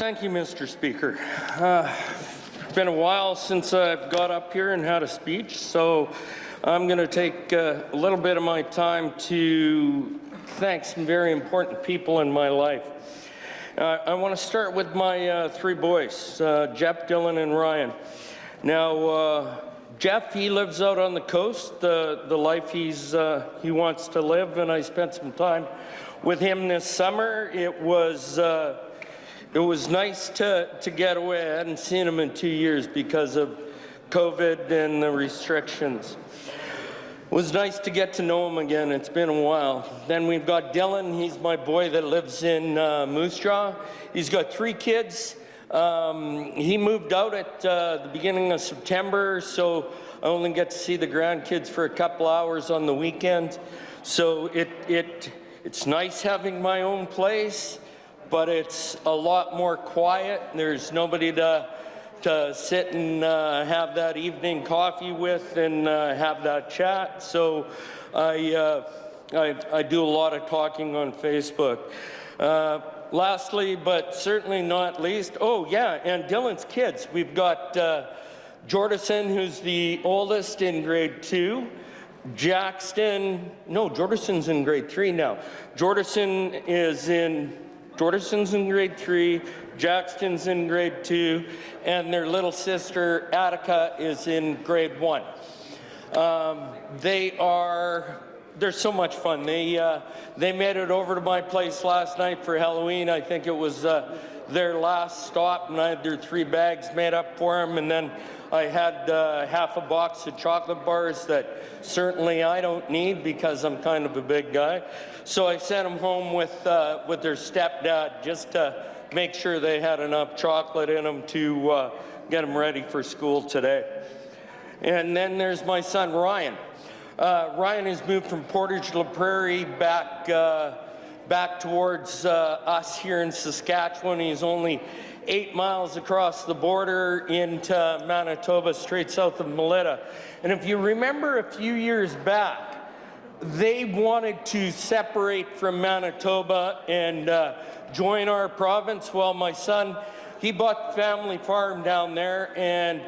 Thank you, Mr. Speaker. It's been a while since I've got up here and had a speech, so I'm going to take a little bit of my time to thank some very important people in my life. I want to start with my three boys, Jeff, Dylan, and Ryan. Now, Jeff, he lives out on the coast, the life he wants to live, and I spent some time with him this summer. It was nice to get away. I hadn't seen him in 2 years because of COVID and the restrictions. It was nice to get to know him again. It's been a while. Then we've got Dylan. He's my boy that lives in Moose Jaw. He's got 3 kids. He moved out at the beginning of September, so I only get to see the grandkids for a couple hours on the weekend. So it's nice having my own place, but it's a lot more quiet. There's nobody to sit and have that evening coffee with and have that chat. So I do a lot of talking on Facebook. Lastly, but certainly not least, oh yeah, and Dylan's kids. We've got Jordison, who's the oldest in grade 2. Jordison's in grade 3 now. Jordison's in grade 3, Jackson's in grade 2, and their little sister, Attica, is in grade 1. They're so much fun. They made it over to my place last night for Halloween. I think it was their last stop, and I had their 3 bags made up for them, and then I had half a box of chocolate bars that certainly I don't need because I'm kind of a big guy. So I sent them home with their stepdad just to make sure they had enough chocolate in them to get them ready for school today. And then there's my son, Ryan. Ryan has moved from Portage La Prairie back towards us here in Saskatchewan. He's only 8 miles across the border into Manitoba, straight south of Melita. And if you remember a few years back, they wanted to separate from Manitoba and join our province. Well, my son, he bought the family farm down there, and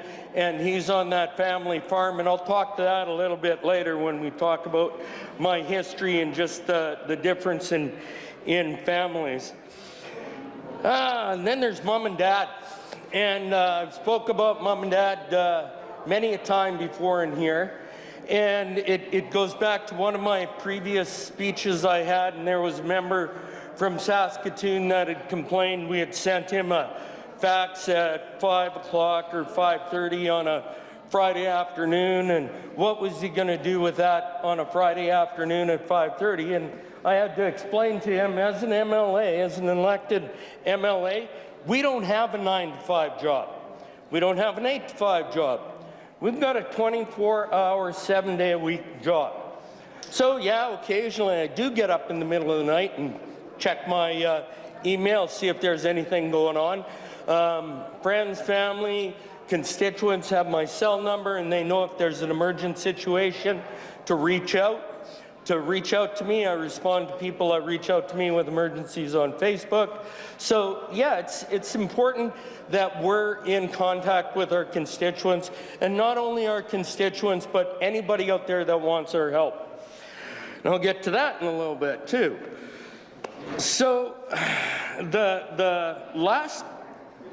he's on that family farm, and I'll talk to that a little bit later when we talk about my history and just the difference in families. And then there's Mom and Dad, and I've spoke about Mom and Dad many a time before in here, and it goes back to one of my previous speeches I had, and there was a member from Saskatoon that had complained we had sent him a fax at 5 o'clock or 5:30 on a Friday afternoon, and what was he going to do with that on a Friday afternoon at 5:30? And I had to explain to him, as an MLA, as an elected MLA, we don't have a 9-to-5 job. We don't have an 8-to-5 job. We've got a 24-hour, 7-day-a-week job. So yeah, occasionally I do get up in the middle of the night and check my email, see if there's anything going on. Friends, family, constituents have my cell number, and they know if there's an emergent situation to reach out to me. I respond to people that reach out to me with emergencies on Facebook. So yeah, it's important that we're in contact with our constituents, and not only our constituents, but anybody out there that wants our help. And I'll get to that in a little bit too. So the last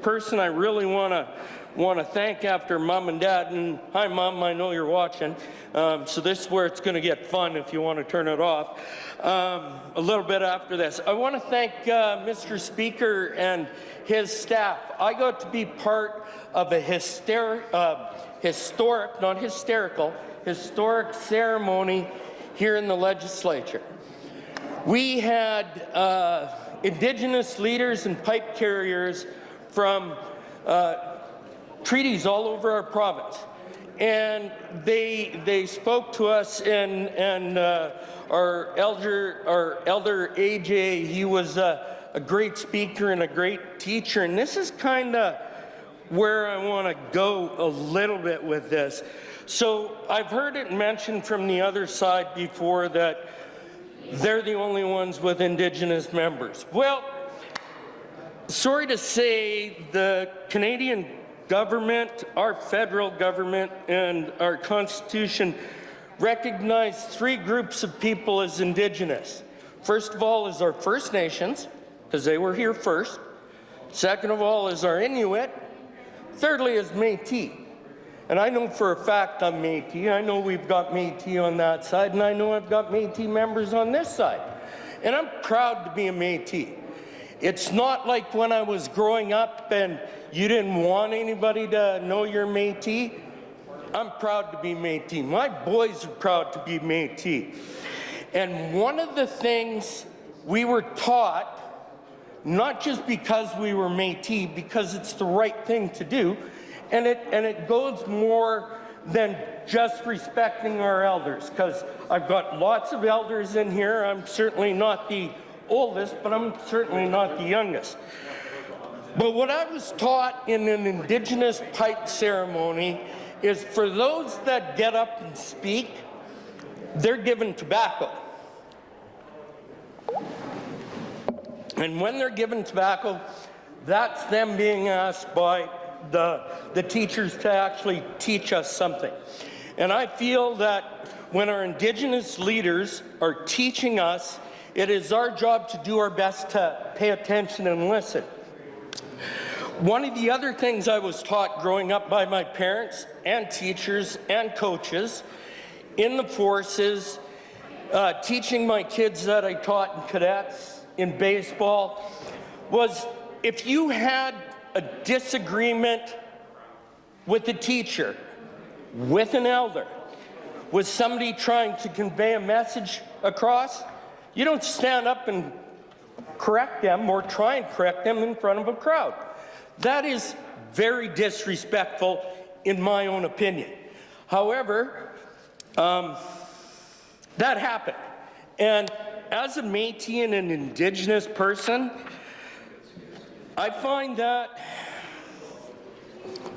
person I really want to thank after Mom and Dad, and hi Mom, I know you're watching, so this is where it's going to get fun if you want to turn it off. A little bit after this, I want to thank Mr. Speaker and his staff. I got to be part of a historic ceremony here in the legislature. We had Indigenous leaders and pipe carriers from treaties all over our province, and they spoke to us, and our elder AJ, he was a great speaker and a great teacher, and this is kind of where I want to go a little bit with this. So I've heard it mentioned from the other side before that they're the only ones with Indigenous members. Well, sorry to say, the Canadian government, our federal government, and our Constitution recognize three groups of people as Indigenous. First of all is our First Nations, because they were here first. Second of all is our Inuit. Thirdly is Métis. And I know for a fact I'm Métis. I know we've got Métis on that side, and I know I've got Métis members on this side. And I'm proud to be a Métis. It's not like when I was growing up and you didn't want anybody to know you're Métis. I'm proud to be Métis. My boys are proud to be Métis. And one of the things we were taught, not just because we were Métis, because it's the right thing to do, and it goes more than just respecting our elders, because I've got lots of elders in here. I'm certainly not the oldest, but I'm certainly not the youngest. But what I was taught in an Indigenous pipe ceremony is for those that get up and speak, they're given tobacco. And when they're given tobacco, that's them being asked by the teachers to actually teach us something. And I feel that when our Indigenous leaders are teaching us, it is our job to do our best to pay attention and listen. One of the other things I was taught growing up by my parents and teachers and coaches in the forces, teaching my kids that I taught in cadets, in baseball, was if you had a disagreement with a teacher, with an elder, with somebody trying to convey a message across, you don't stand up and correct them or try and correct them in front of a crowd. That is very disrespectful in my own opinion. However, that happened. And as a Métis and an Indigenous person, I find that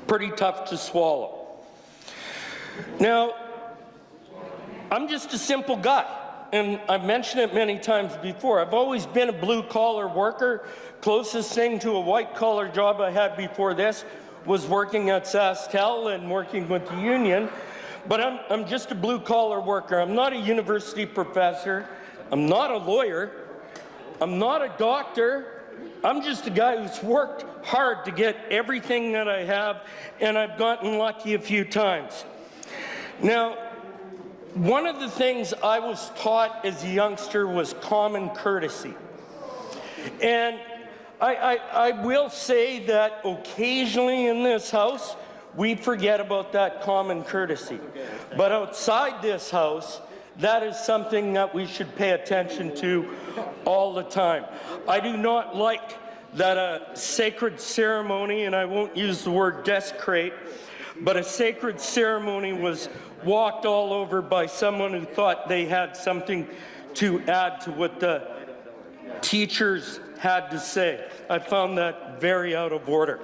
pretty tough to swallow. Now, I'm just a simple guy, and I've mentioned it many times before. I've always been a blue-collar worker. Closest thing to a white-collar job I had before this was working at SaskTel and working with the union. But I'm just a blue-collar worker. I'm not a university professor. I'm not a lawyer. I'm not a doctor. I'm just a guy who's worked hard to get everything that I have, and I've gotten lucky a few times. Now, one of the things I was taught as a youngster was common courtesy. And I will say that occasionally in this house, we forget about that common courtesy. But outside this house, that is something that we should pay attention to all the time. I do not like that a sacred ceremony, and I won't use the word desecrate, but a sacred ceremony was walked all over by someone who thought they had something to add to what the teachers had to say. I found that very out of order.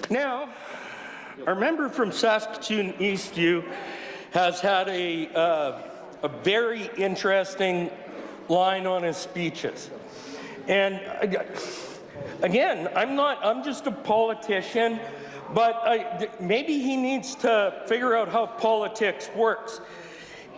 Now, our member from Saskatoon Eastview has had a very interesting line on his speeches. And again, I'm just a politician, but maybe he needs to figure out how politics works.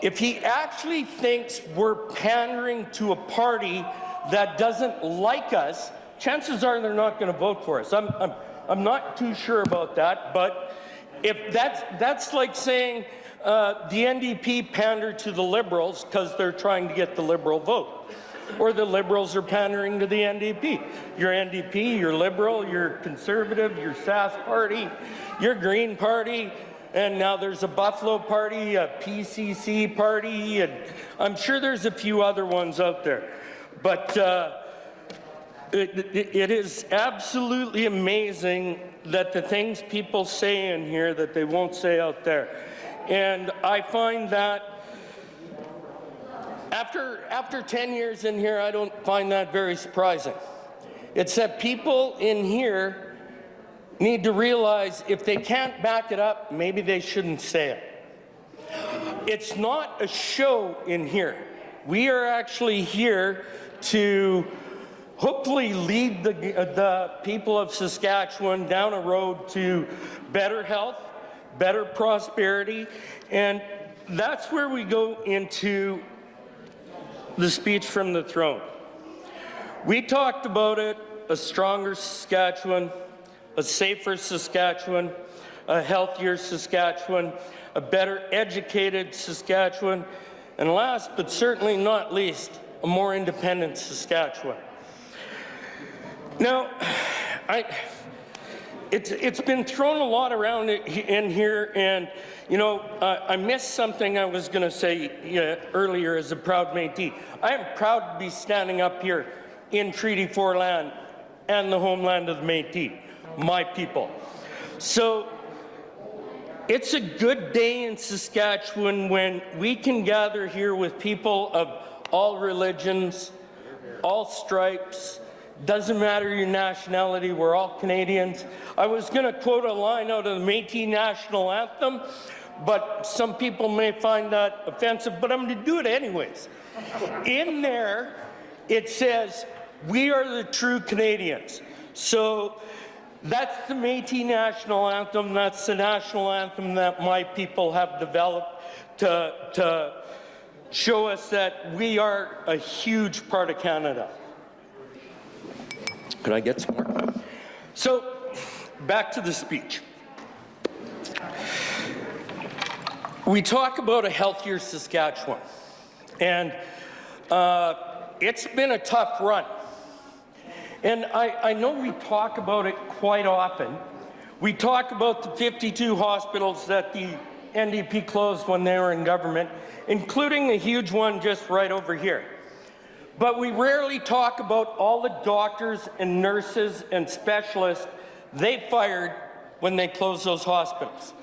If he actually thinks we're pandering to a party that doesn't like us, chances are they're not going to vote for us. I'm not too sure about that, but if that's like saying the NDP pandered to the Liberals because they're trying to get the Liberal vote, or the Liberals are pandering to the NDP. You're NDP, you're Liberal, you're Conservative, you're Sask Party, you're Green Party, and now there's a Buffalo Party, a PCC Party, and I'm sure there's a few other ones out there. But it is absolutely amazing that the things people say in here that they won't say out there. And I find that after 10 years in here, I don't find that very surprising. It's that people in here need to realize if they can't back it up, maybe they shouldn't say it. It's not a show in here. We are actually here to hopefully lead the people of Saskatchewan down a road to better health, better prosperity, and that's where we go into the speech from the throne. We talked about it, a stronger Saskatchewan, a safer Saskatchewan, a healthier Saskatchewan, a better educated Saskatchewan, and last but certainly not least, a more independent Saskatchewan. Now, it's been thrown a lot around in here, and you know, I missed something I was going to say earlier as a proud Métis. I am proud to be standing up here in Treaty 4 land and the homeland of the Métis, my people. So it's a good day in Saskatchewan when we can gather here with people of all religions, all stripes. Doesn't matter your nationality, we're all Canadians. I was going to quote a line out of the Métis National Anthem, but some people may find that offensive, but I'm going to do it anyways. In there, it says, "We are the true Canadians." So that's the Métis National Anthem. That's the national anthem that my people have developed to show us that we are a huge part of Canada. Could I get some more? So, back to the speech. We talk about a healthier Saskatchewan, and it's been a tough run. And I know we talk about it quite often. We talk about the 52 hospitals that the NDP closed when they were in government, including a huge one just right over here. But we rarely talk about all the doctors and nurses and specialists they fired when they closed those hospitals.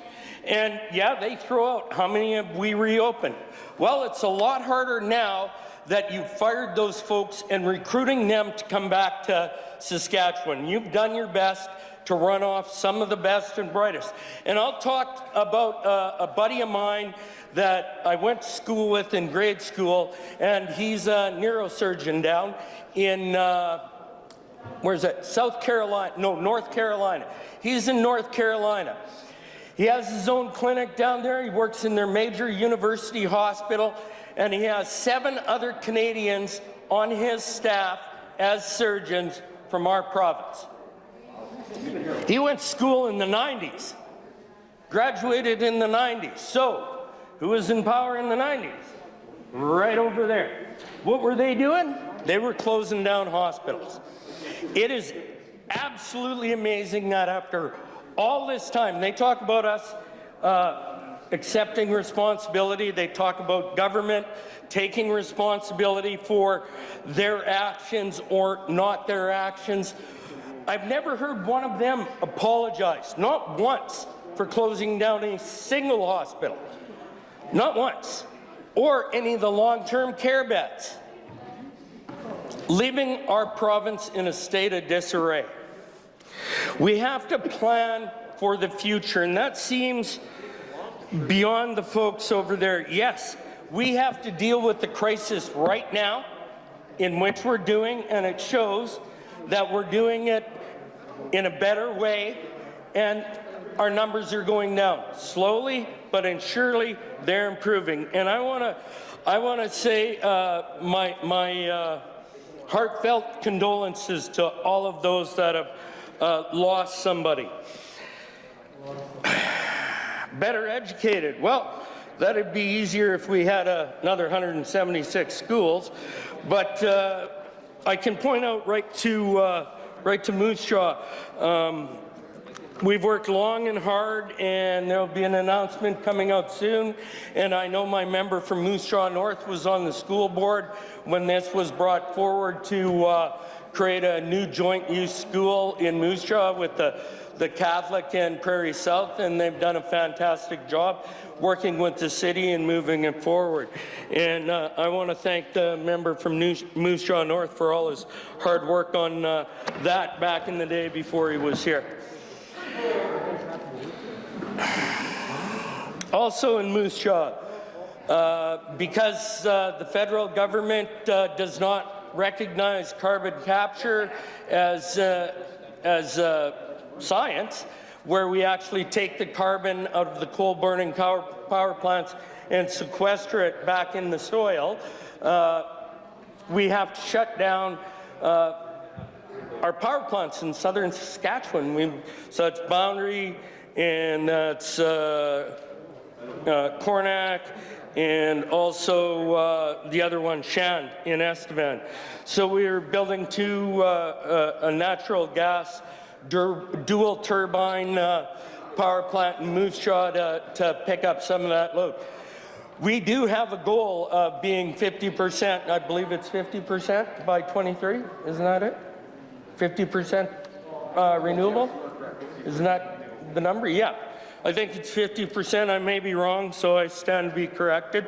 And yeah, they throw out, how many have we reopened? Well, it's a lot harder now that you've fired those folks and recruiting them to come back to Saskatchewan. You've done your best to run off some of the best and brightest. And I'll talk about a buddy of mine that I went to school with in grade school, and he's a neurosurgeon down in, where's that? South Carolina, no, North Carolina. He's in North Carolina. He has his own clinic down there. He works in their major university hospital, and he has 7 other Canadians on his staff as surgeons from our province. He went to school in the 90s, graduated in the 90s. So, who was in power in the 90s? Right over there. What were they doing? They were closing down hospitals. It is absolutely amazing that after all this time, they talk about us accepting responsibility. They talk about government taking responsibility for their actions or not their actions. I've never heard one of them apologize, not once, for closing down a single hospital. Not once. Or any of the long-term care beds. Leaving our province in a state of disarray. We have to plan for the future, and that seems beyond the folks over there. Yes, we have to deal with the crisis right now, in which we're doing, and it shows that we're doing it in a better way, and our numbers are going down. Slowly, but surely, they're improving. And I want to say my heartfelt condolences to all of those that have lost somebody. Better educated. Well, that'd be easier if we had another 176 schools, but I can point out right to Moose Jaw. We've worked long and hard, and there'll be an announcement coming out soon. And I know my member from Moose Jaw North was on the school board when this was brought forward to create a new joint use school in Moose Jaw with the Catholic and Prairie South, and they've done a fantastic job working with the city and moving it forward. And I want to thank the member from Moose Jaw North for all his hard work on that back in the day before he was here. Also in Moose Jaw, because the federal government does not recognize carbon capture as science, where we actually take the carbon out of the coal-burning power plants and sequester it back in the soil. We have to shut down our power plants in southern Saskatchewan. So it's Boundary, and it's Cornac, and also the other one, Shand, in Estevan. So we're building a natural gas dual turbine power plant in Moose Jaw to pick up some of that load. We do have a goal of being 50%, I believe it's 50% by 2030, isn't that it? 50% renewable? Isn't that the number? Yeah. I think it's 50%. I may be wrong, so I stand to be corrected.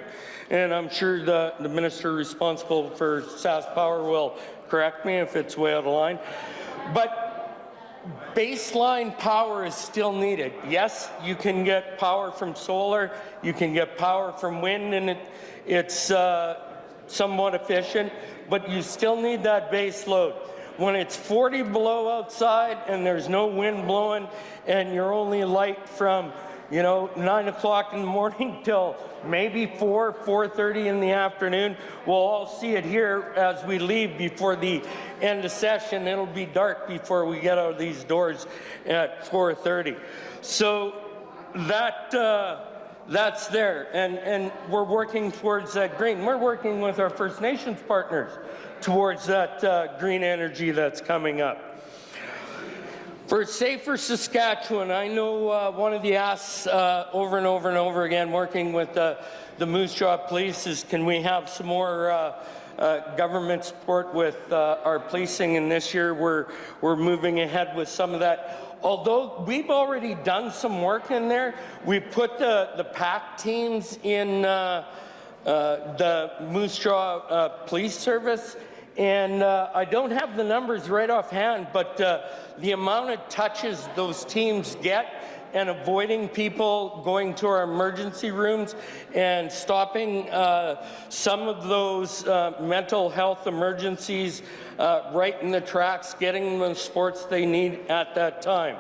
And I'm sure the minister responsible for SaskPower will correct me if it's way out of line. But baseline power is still needed. Yes, you can get power from solar, you can get power from wind, and it's somewhat efficient, but you still need that base load. When it's 40 below outside and there's no wind blowing and you're only light from 9 o'clock in the morning till maybe 4:30 in the afternoon. We'll all see it here as we leave before the end of session. It'll be dark before we get out of these doors at 4:30. So that's there, and we're working towards that green. We're working with our First Nations partners towards that green energy that's coming up. For Safer Saskatchewan, I know one of the asks over and over and over again, working with the Moose Jaw Police, is can we have some more government support with our policing? And this year we're moving ahead with some of that. Although we've already done some work in there, we put the PAC teams in the Moose Jaw Police Service. And I don't have the numbers right offhand, but the amount of touches those teams get and avoiding people going to our emergency rooms and stopping some of those mental health emergencies right in the tracks, getting them the supports they need at that time.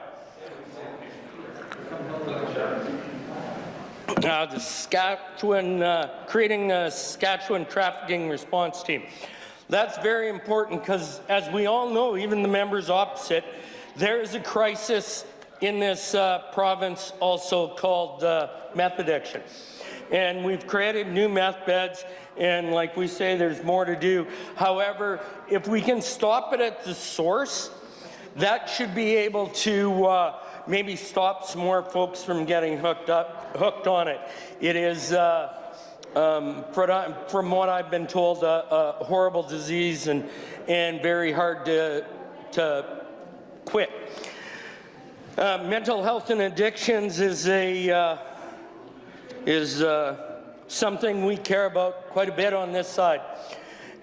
The Saskatchewan, creating a Saskatchewan trafficking response team. That's very important because, as we all know, even the members opposite, there is a crisis in this province also called meth addiction. And we've created new meth beds, and like we say, there's more to do. However, if we can stop it at the source, that should be able to maybe stop some more folks from getting hooked on it. It is from what I've been told, a horrible disease and very hard to quit. Mental health and addictions is something we care about quite a bit on this side,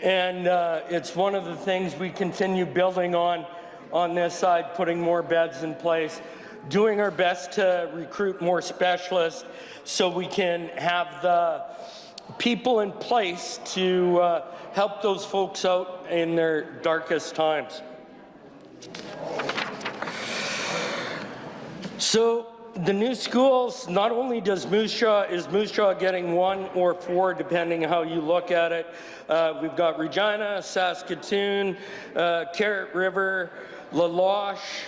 and it's one of the things we continue building on this side, putting more beds in place, doing our best to recruit more specialists so we can have the people in place to help those folks out in their darkest times. So the new schools, not only is Moose Jaw getting 1 or 4, depending how you look at it. We've got Regina, Saskatoon, Carrot River, La Loche,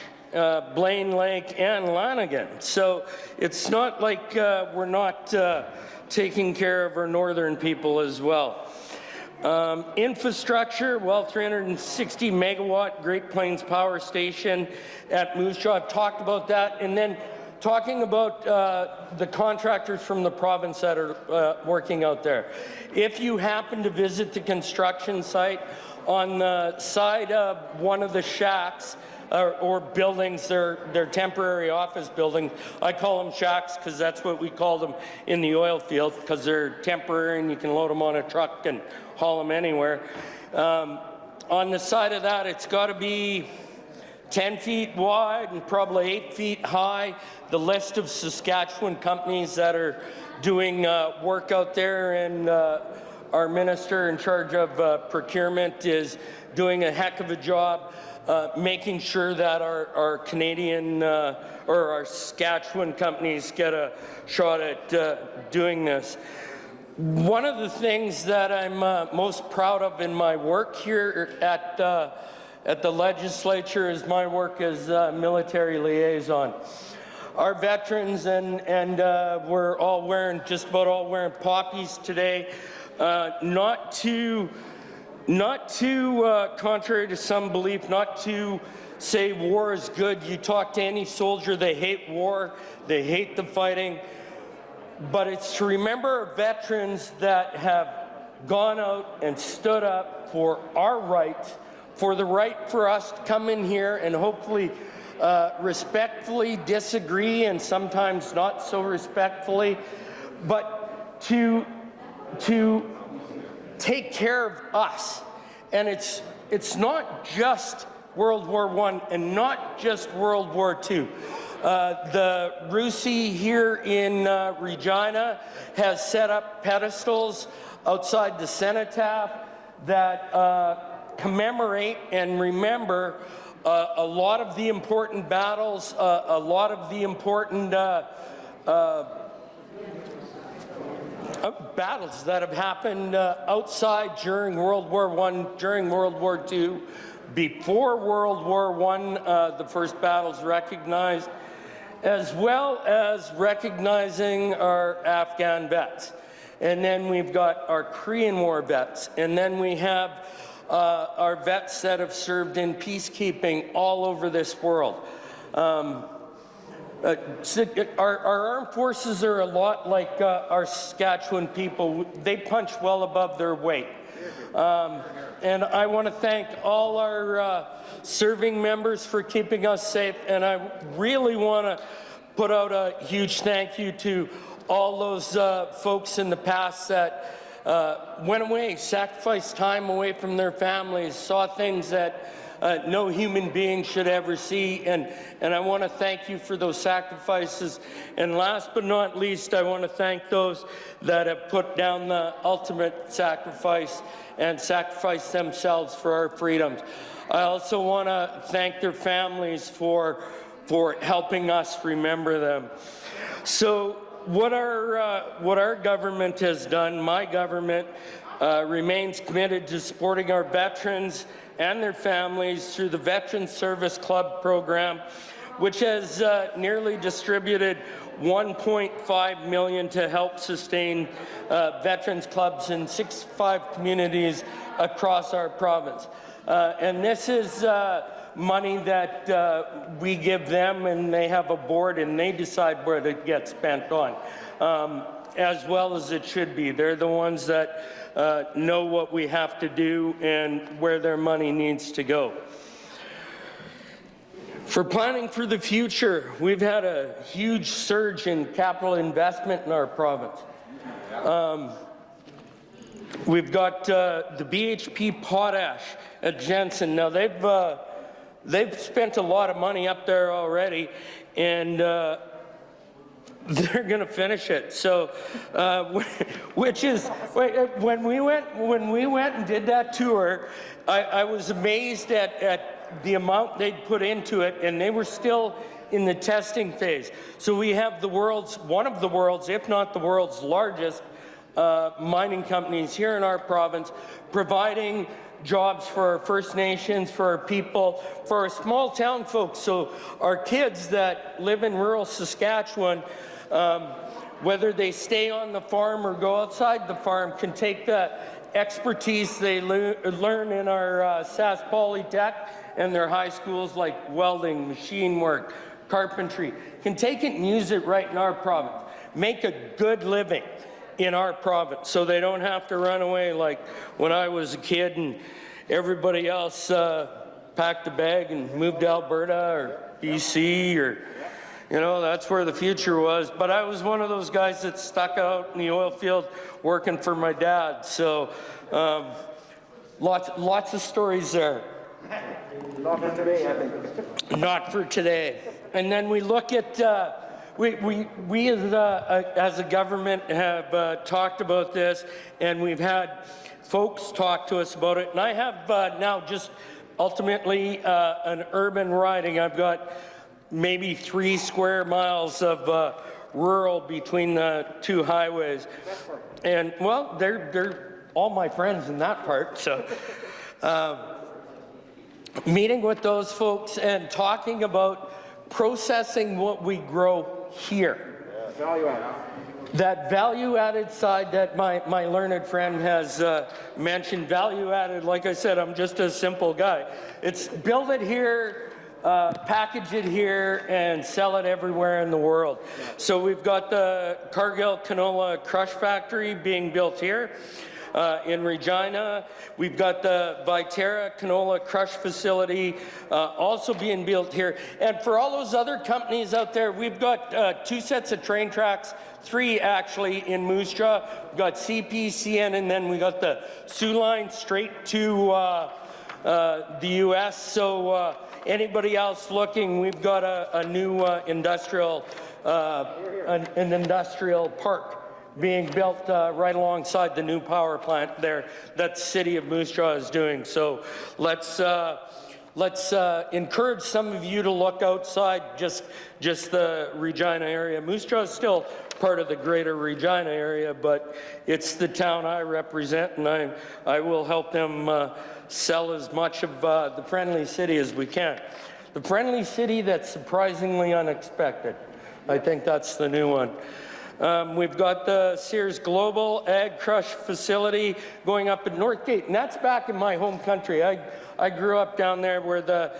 Blaine Lake, and Lanigan. So it's not like we're not taking care of our northern people as well. Infrastructure, well, 360 megawatt Great Plains Power Station at Moose Jaw. I've talked about that. And then talking about the contractors from the province that are working out there. If you happen to visit the construction site, on the side of one of the shacks, or buildings, they're temporary office buildings. I call them shacks because that's what we call them in the oil field, because they're temporary and you can load them on a truck and haul them anywhere. On the side of that, it's got to be 10 feet wide and probably 8 feet high. The list of Saskatchewan companies that are doing work out there and our minister in charge of procurement is doing a heck of a job making sure that our Canadian or our Saskatchewan companies get a shot at doing this. One of the things that I'm most proud of in my work here at the legislature is my work as military liaison. Our veterans, and we're all wearing, just about all wearing poppies today, not too contrary to some belief, not to say war is good. You talk to any soldier, they hate war, they hate the fighting, but it's to remember our veterans that have gone out and stood up for our right, for the right for us to come in here and hopefully respectfully disagree, and sometimes not so respectfully, but to take care of us. And it's not just World War I and not just World War II. The RUSI here in Regina has set up pedestals outside the cenotaph that commemorate and remember a lot of the important battles, a lot of the important battles that have happened outside during World War I, during World War II, before World War I, the first battles recognized, as well as recognizing our Afghan vets. And then we've got our Korean War vets, and then we have our vets that have served in peacekeeping all over this world. Our armed forces are a lot like our Saskatchewan people. They punch well above their weight. And I want to thank all our serving members for keeping us safe, and I really want to put out a huge thank you to all those folks in the past that went away, sacrificed time away from their families, saw things that no human being should ever see, and I want to thank you for those sacrifices. And last but not least, I want to thank those that have put down the ultimate sacrifice and sacrificed themselves for our freedoms. I also want to thank their families for helping us remember them. So what our government has done, my government, remains committed to supporting our veterans and their families through the Veterans Service Club program, which has nearly distributed $1.5 million to help sustain veterans clubs in 65 communities across our province. And this is money that we give them, and they have a board and they decide where it gets spent on, as well as it should be. They're the ones that know what we have to do and where their money needs to go. For planning for the future, we've had a huge surge in capital investment in our province. We've got the BHP Potash at Jensen. Now they've spent a lot of money up there already, and they're going to finish it. So, which is when we went and did that tour, I was amazed at the amount they'd put into it, and they were still in the testing phase. So we have one of the world's, if not the world's largest mining companies here in our province, providing jobs for our First Nations, for our people, for our small town folks. So our kids that live in rural Saskatchewan, whether they stay on the farm or go outside the farm, can take the expertise they learn in our Sask Polytech and their high schools like welding, machine work, carpentry, can take it and use it right in our province. Make a good living in our province so they don't have to run away like when I was a kid and everybody else packed a bag and moved to Alberta or BC, or, you know, that's where the future was. But I was one of those guys that stuck out in the oil field working for my dad. So lots of stories there. Not for today, I think. Not for today. And then we look at We as a government have talked about this, and we've had folks talk to us about it. And I have now just ultimately an urban riding. I've got maybe 3 square miles of rural between the 2 highways. And well, they're all my friends in that part. So meeting with those folks and talking about processing what we grow here. Value add. That value-added side that my learned friend has mentioned, value-added, like I said, I'm just a simple guy. It's build it here, package it here, and sell it everywhere in the world. So we've got the Cargill Canola Crush Factory being built here in Regina. We've got the Viterra Canola Crush Facility also being built here. And for all those other companies out there, we've got 2 sets of train tracks, 3 actually in Moose Jaw. We've got CP, CN, and then we got the Soo line straight to the U.S. So anybody else looking, we've got a new industrial, an industrial park being built right alongside the new power plant there that the city of Moose Jaw is doing. So let's encourage some of you to look outside just the Regina area. Moose Jaw is still part of the greater Regina area, but it's the town I represent, and I will help them sell as much of the friendly city as we can. The friendly city that's surprisingly unexpected. I think that's the new one. We've got the Sears Global Ag Crush Facility going up at Northgate, and that's back in my home country. I grew up down there where the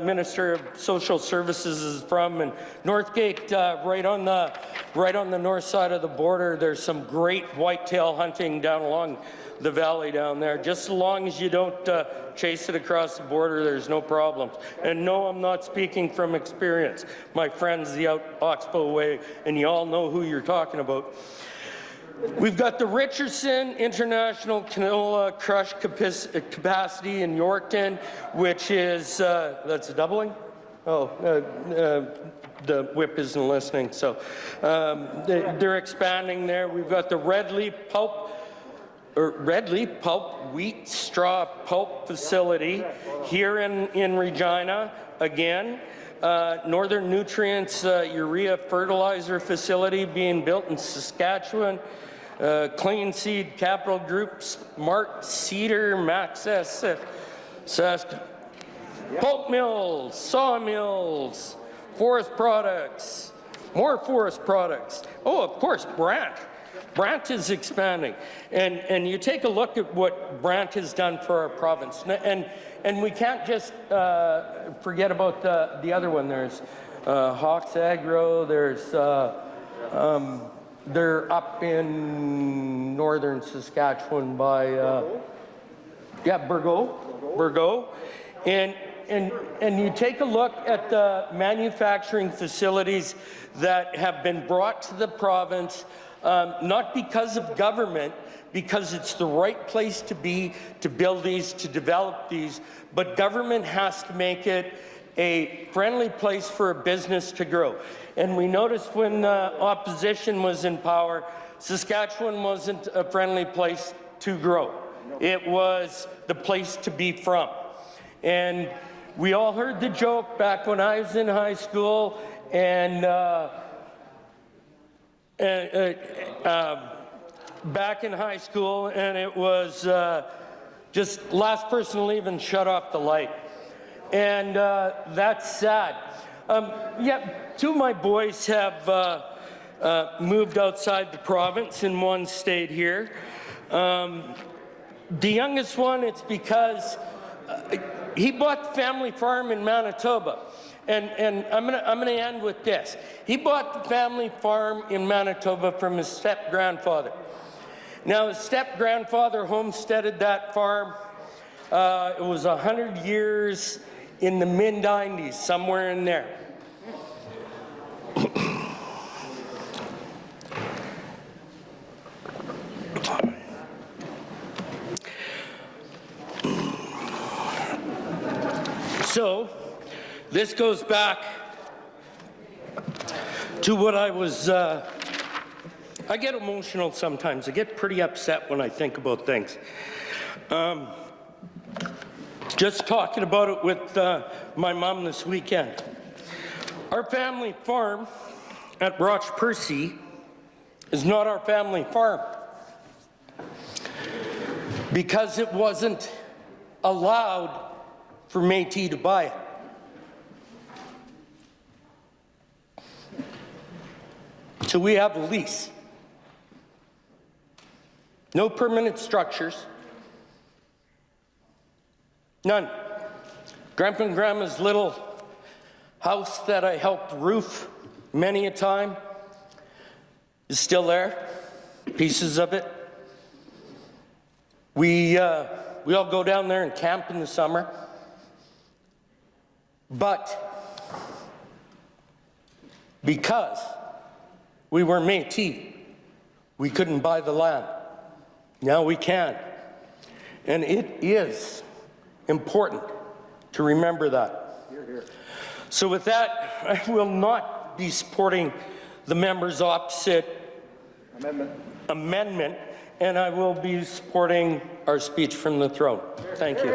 Minister of Social Services is from, and Northgate, right on the north side of the border, there's some great whitetail hunting down along the valley down there. Just as long as you don't chase it across the border, there's no problems. And no, I'm not speaking from experience. My friend's the out Oxbow way, and you all know who you're talking about. We've got the Richardson International Canola Crush Capacity in Yorkton, which is, that's a doubling? Oh, the whip isn't listening, so they're expanding there. We've got the Red Leaf Pulp Wheat Straw Pulp Facility here in Regina again. Northern Nutrients Urea Fertilizer Facility being built in Saskatchewan. Clean Seed Capital Group, Smart Cedar, Maxess, Saskatchewan. Pulp mills, sawmills, forest products, more forest products. Oh, of course, Brant. Brant is expanding, and you take a look at what Brant has done for our province, and we can't just forget about the other one. There's Hawks Agro. There's they're up in northern Saskatchewan by Burgo, and you take a look at the manufacturing facilities that have been brought to the province. Not because of government, because it's the right place to be, to build these, to develop these, but government has to make it a friendly place for a business to grow. And we noticed when opposition was in power, Saskatchewan wasn't a friendly place to grow. It was the place to be from. And we all heard the joke back when I was in high school, and back in high school, and it was just last person to leave and shut off the light. And that's sad. Yeah, 2 of my boys have moved outside the province, and 1 stayed here. The youngest one, it's because he bought the family farm in Manitoba. And I'm gonna end with this. He bought the family farm in Manitoba from his step-grandfather. Now, his step-grandfather homesteaded that farm. It was 100 years in the mid-90s, somewhere in there. So, this goes back to what I was, I get emotional sometimes. I get pretty upset when I think about things. Just talking about it with my mom this weekend. Our family farm at Roch Percy is not our family farm because it wasn't allowed for Métis to buy it. So we have a lease. No permanent structures. None. Grandpa and Grandma's little house that I helped roof many a time is still there. Pieces of it. We all go down there and camp in the summer. But because we were Métis, we couldn't buy the land. Now we can. And it is important to remember that. Hear, hear. So with that, I will not be supporting the member's opposite amendment, and I will be supporting our speech from the throne. Thank you.